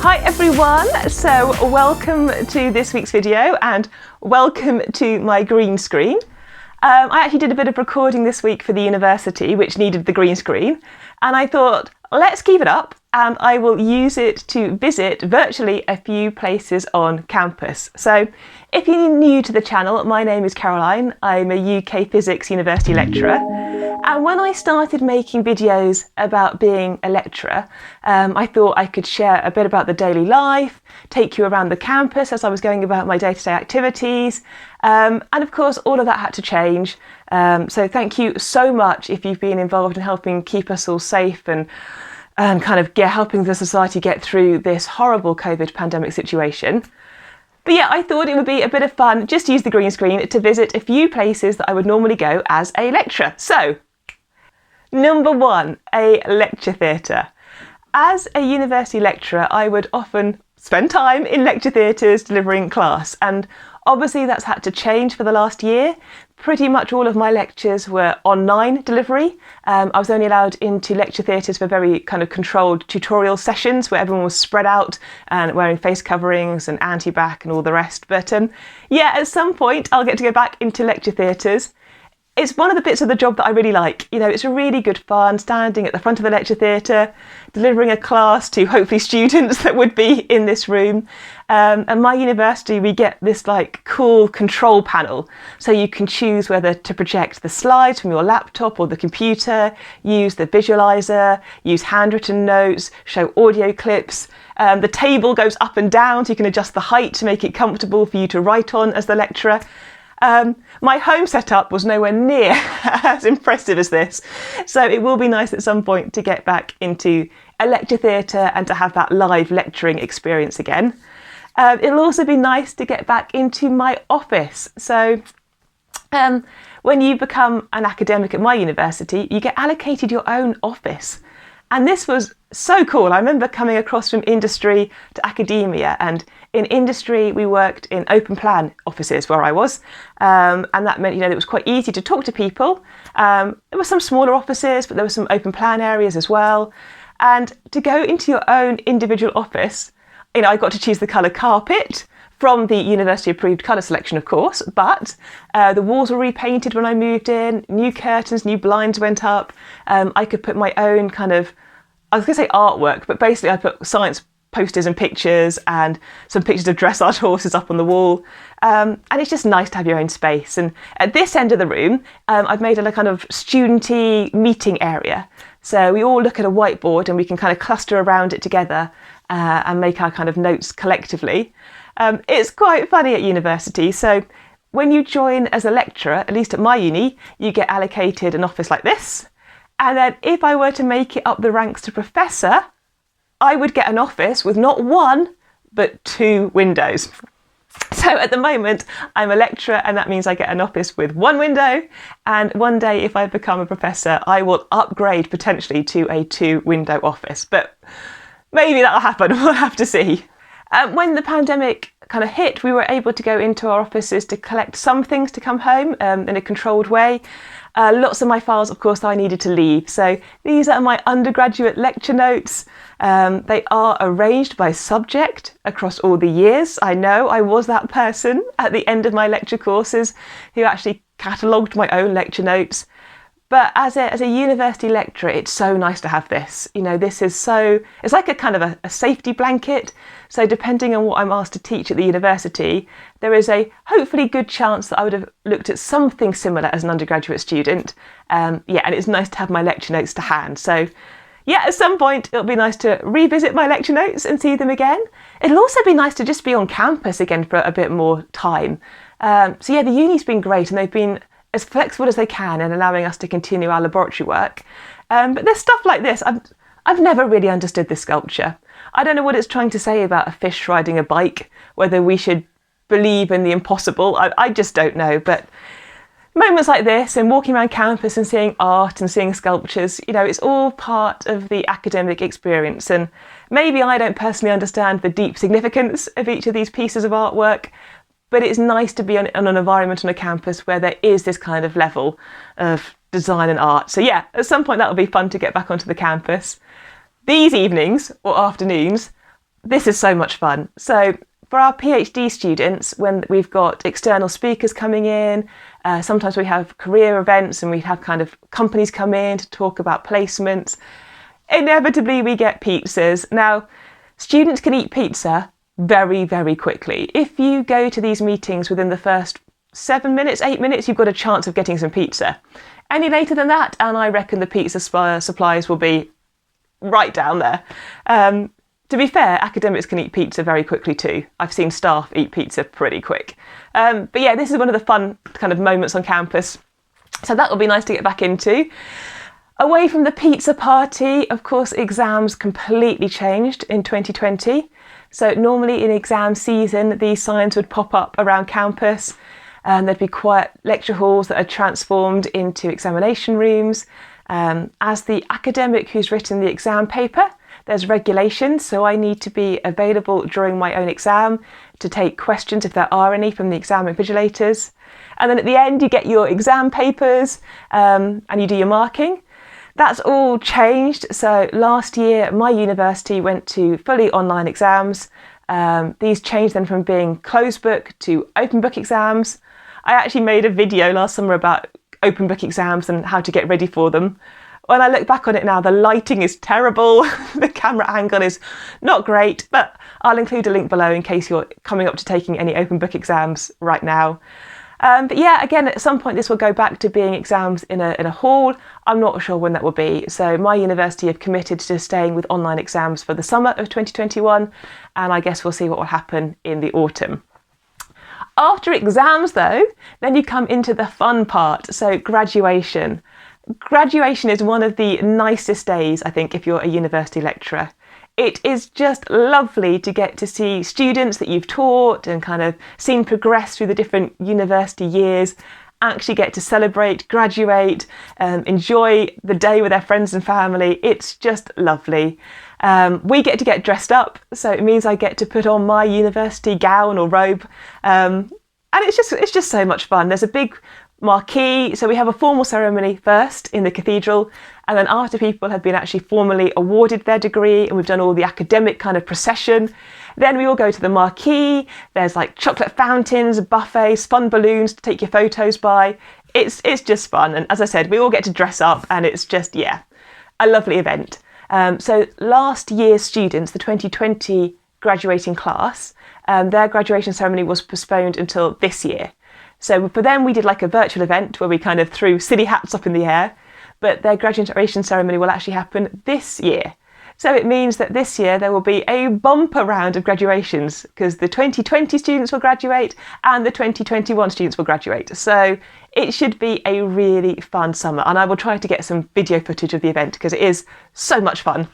Hi everyone, so welcome to this week's video and welcome to my green screen. I actually did a bit of recording this week for the university which needed the green screen, and I thought let's keep it up and I will use it to visit virtually a few places on campus. So if you're new to the channel, my name is Caroline. I'm a UK Physics University lecturer, and when I started making videos about being a lecturer, I thought I could share a bit about the daily life, take you around the campus as I was going about my day-to-day activities, and of course all of that had to change. So thank you so much if you've been involved in helping keep us all safe and helping the society get through this horrible COVID pandemic situation. But yeah, I thought it would be a bit of fun just to use the green screen to visit a few places that I would normally go as a lecturer. So, number one, a lecture theatre. As a university lecturer, I would often spend time in lecture theatres delivering class, and obviously that's had to change for the last year. Pretty much all of my lectures were online delivery. I was only allowed into lecture theatres for very kind of controlled tutorial sessions where everyone was spread out and wearing face coverings and anti-bac and all the rest. But yeah, at some point I'll get to go back into lecture theatres. It's one of the bits of the job that I really like. You know, it's a really good fun standing at the front of the lecture theatre, delivering a class to hopefully students that would be in this room. At my university, we get this like cool control panel. So you can choose whether to project the slides from your laptop or the computer, use the visualizer, use handwritten notes, show audio clips. The table goes up and down so you can adjust the height to make it comfortable for you to write on as the lecturer. My home setup was nowhere near as impressive as this, so it will be nice at some point to get back into a lecture theatre and to have that live lecturing experience again. It'll also be nice to get back into my office. So when you become an academic at my university, you get allocated your own office. And this was so cool. I remember coming across from industry to academia, and in industry we worked in open plan offices where I was, and that meant, you know, it was quite easy to talk to people. There were some smaller offices, but there were some open plan areas as well. And to go into your own individual office, you know, I got to choose the colour carpet from the university approved colour selection, of course, but the walls were repainted when I moved in, new curtains, new blinds went up. I could put my own kind of, I was going to say artwork, but basically I put science posters and pictures and some pictures of dressage horses up on the wall. And it's just nice to have your own space. And at this end of the room, I've made a kind of studenty meeting area. So we all look at a whiteboard and we can kind of cluster around it together and make our kind of notes collectively. It's quite funny at university. So when you join as a lecturer, at least at my uni, you get allocated an office like this. And then if I were to make it up the ranks to professor, I would get an office with not one, but 2 windows. So at the moment, I'm a lecturer, and that means I get an office with 1 window. And one day, if I become a professor, I will upgrade potentially to a 2-window office. But maybe that'll happen, we'll have to see. When the pandemic kind of hit, we were able to go into our offices to collect some things to come home in a controlled way. Lots of my files, of course, I needed to leave. So these are my undergraduate lecture notes. They are arranged by subject across all the years. I know I was that person at the end of my lecture courses who actually catalogued my own lecture notes. But as a university lecturer, it's so nice to have this. You know, this is so, it's like a kind of a safety blanket. So depending on what I'm asked to teach at the university, there is a hopefully good chance that I would have looked at something similar as an undergraduate student. And it's nice to have my lecture notes to hand. So yeah, at some point it'll be nice to revisit my lecture notes and see them again. It'll also be nice to just be on campus again for a bit more time. So yeah, the uni's been great, and they've been as flexible as they can in allowing us to continue our laboratory work. But there's stuff like this. I've never really understood this sculpture. I don't know what it's trying to say about a fish riding a bike, whether we should believe in the impossible. I just don't know. But moments like this and walking around campus and seeing art and seeing sculptures, you know, it's all part of the academic experience. And maybe I don't personally understand the deep significance of each of these pieces of artwork, but it's nice to be on an environment on a campus where there is this kind of level of design and art. So yeah, at some point that'll be fun to get back onto the campus. These evenings or afternoons, This is so much fun. So for our PhD students, when we've got external speakers coming in, sometimes we have career events and we have kind of companies come in to talk about placements. Inevitably, we get pizzas. Now, students can eat pizza very, very quickly. If you go to these meetings within the first 7 minutes, 8 minutes, you've got a chance of getting some pizza. Any later than that, and I reckon the pizza supplies will be right down there. To be fair, academics can eat pizza very quickly too. I've seen staff eat pizza pretty quick. But yeah, this is one of the fun kind of moments on campus. So that will be nice to get back into. Away from the pizza party, of course, exams completely changed in 2020. So normally in exam season, these signs would pop up around campus. There'd be quiet lecture halls that are transformed into examination rooms. As the academic who's written the exam paper, there's regulations, so I need to be available during my own exam to take questions if there are any from the exam invigilators. And then at the end you get your exam papers and you do your marking. That's all changed. So last year my university went to fully online exams. These changed then from being closed book to open book exams. I actually made a video last summer about open book exams and how to get ready for them. When I look back on it now, the lighting is terrible, the camera angle is not great, but I'll include a link below in case you're coming up to taking any open book exams right now. But yeah, again, at some point this will go back to being exams in a hall. I'm not sure when that will be. So my university have committed to staying with online exams for the summer of 2021, and I guess we'll see what will happen in the autumn. After exams though, then you come into the fun part, so graduation. Graduation is one of the nicest days, I think, if you're a university lecturer. It is just lovely to get to see students that you've taught and kind of seen progress through the different university years, actually get to celebrate, graduate, enjoy the day with their friends and family. It's just lovely. We get to get dressed up, so it means I get to put on my university gown or robe, and it's just so much fun. There's a big marquee, so we have a formal ceremony first in the cathedral, and then after people have been actually formally awarded their degree and we've done all the academic kind of procession, then we all go to the marquee. There's like chocolate fountains, buffets, fun balloons to take your photos by. It's just fun, and as I said, we all get to dress up and it's just, yeah, a lovely event. So last year's students, the 2020 graduating class, their graduation ceremony was postponed until this year. So for them, we did like a virtual event where we kind of threw silly hats up in the air, but their graduation ceremony will actually happen this year. So it means that this year there will be a bumper round of graduations because the 2020 students will graduate and the 2021 students will graduate. So it should be a really fun summer, and I will try to get some video footage of the event because it is so much fun.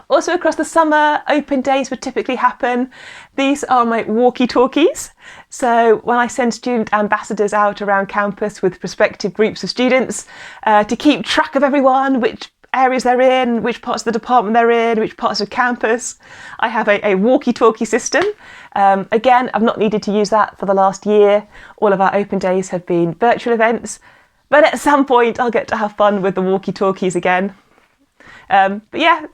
Also across the summer, open days would typically happen. These are my walkie-talkies. So when I send student ambassadors out around campus with prospective groups of students to keep track of everyone, which areas they're in, which parts of the department they're in, which parts of campus, I have a walkie-talkie system. Again, I've not needed to use that for the last year. All of our open days have been virtual events, but at some point I'll get to have fun with the walkie-talkies again. But yeah,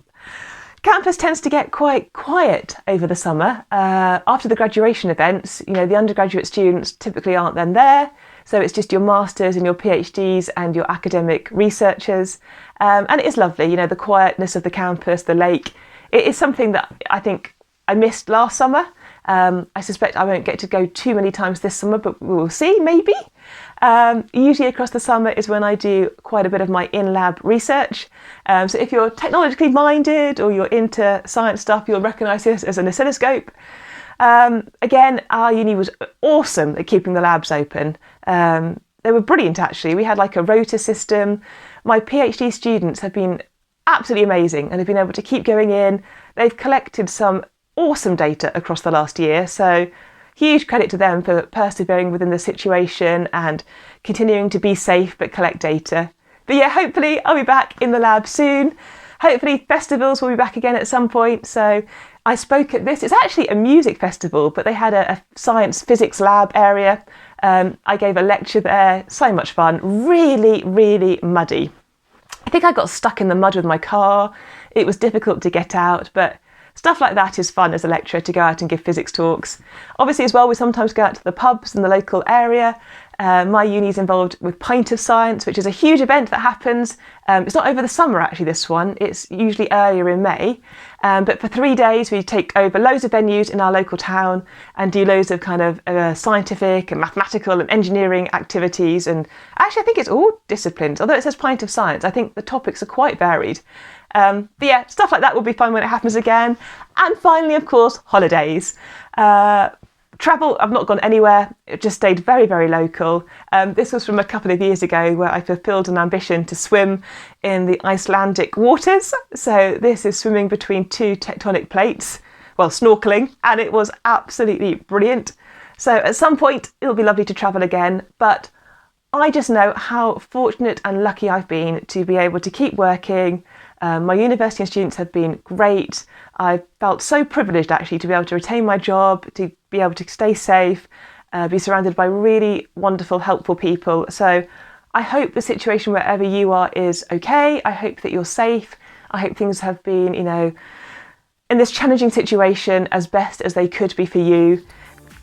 campus tends to get quite quiet over the summer. After the graduation events, you know, the undergraduate students typically aren't then there. So it's just your masters and your PhDs and your academic researchers. And it is lovely, you know, the quietness of the campus, the lake. It is something that I think I missed last summer. I suspect I won't get to go too many times this summer, but we'll see, maybe. Usually across the summer is when I do quite a bit of my in-lab research. So if you're technologically minded or you're into science stuff, you'll recognise this as an oscilloscope. Again, our uni was awesome at keeping the labs open. They were brilliant, actually. We had like a rota system. My PhD students have been absolutely amazing and have been able to keep going in. They've collected some awesome data across the last year. So huge credit to them for persevering within the situation and continuing to be safe but collect data. But yeah, hopefully I'll be back in the lab soon. Hopefully festivals will be back again at some point. So I spoke at this, it's actually a music festival, but they had a science physics lab area. I gave a lecture there, so much fun, really, really muddy. I think I got stuck in the mud with my car. It was difficult to get out, but stuff like that is fun as a lecturer, to go out and give physics talks. Obviously as well, we sometimes go out to the pubs in the local area. My uni is involved with Pint of Science, which is a huge event that happens. It's not over the summer actually, this one, it's usually earlier in May. But for 3 days we take over loads of venues in our local town and do loads of kind of scientific and mathematical and engineering activities. And actually I think it's all disciplines, although it says Pint of Science, I think the topics are quite varied. But yeah, stuff like that will be fun when it happens again. And finally, of course, holidays. Travel, I've not gone anywhere, it just stayed very, very local. This was from a couple of years ago where I fulfilled an ambition to swim in the Icelandic waters. So this is swimming between 2 tectonic plates, well, snorkeling, and it was absolutely brilliant. So at some point it'll be lovely to travel again, but I just know how fortunate and lucky I've been to be able to keep working. My university and students have been great. I've felt so privileged actually to be able to retain my job, to be able to stay safe, be surrounded by really wonderful, helpful people. So I hope the situation wherever you are is okay. I hope that you're safe. I hope things have been, you know, in this challenging situation as best as they could be for you.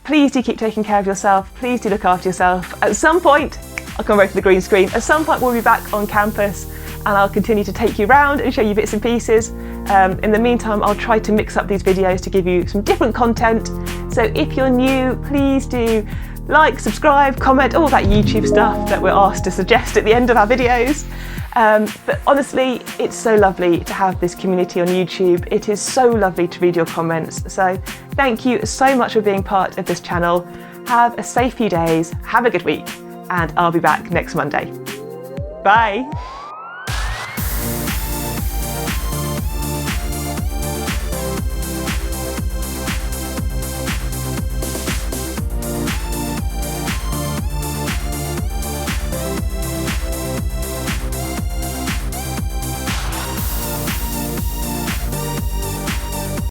Please do keep taking care of yourself. Please do look after yourself. At some point, I'll come back to the green screen. At some point we'll be back on campus and I'll continue to take you around and show you bits and pieces. In the meantime, I'll try to mix up these videos to give you some different content. So if you're new, please do like, subscribe, comment, all that YouTube stuff that we're asked to suggest at the end of our videos. But honestly, it's so lovely to have this community on YouTube. It is so lovely to read your comments. So thank you so much for being part of this channel. Have a safe few days, have a good week, and I'll be back next Monday. Bye.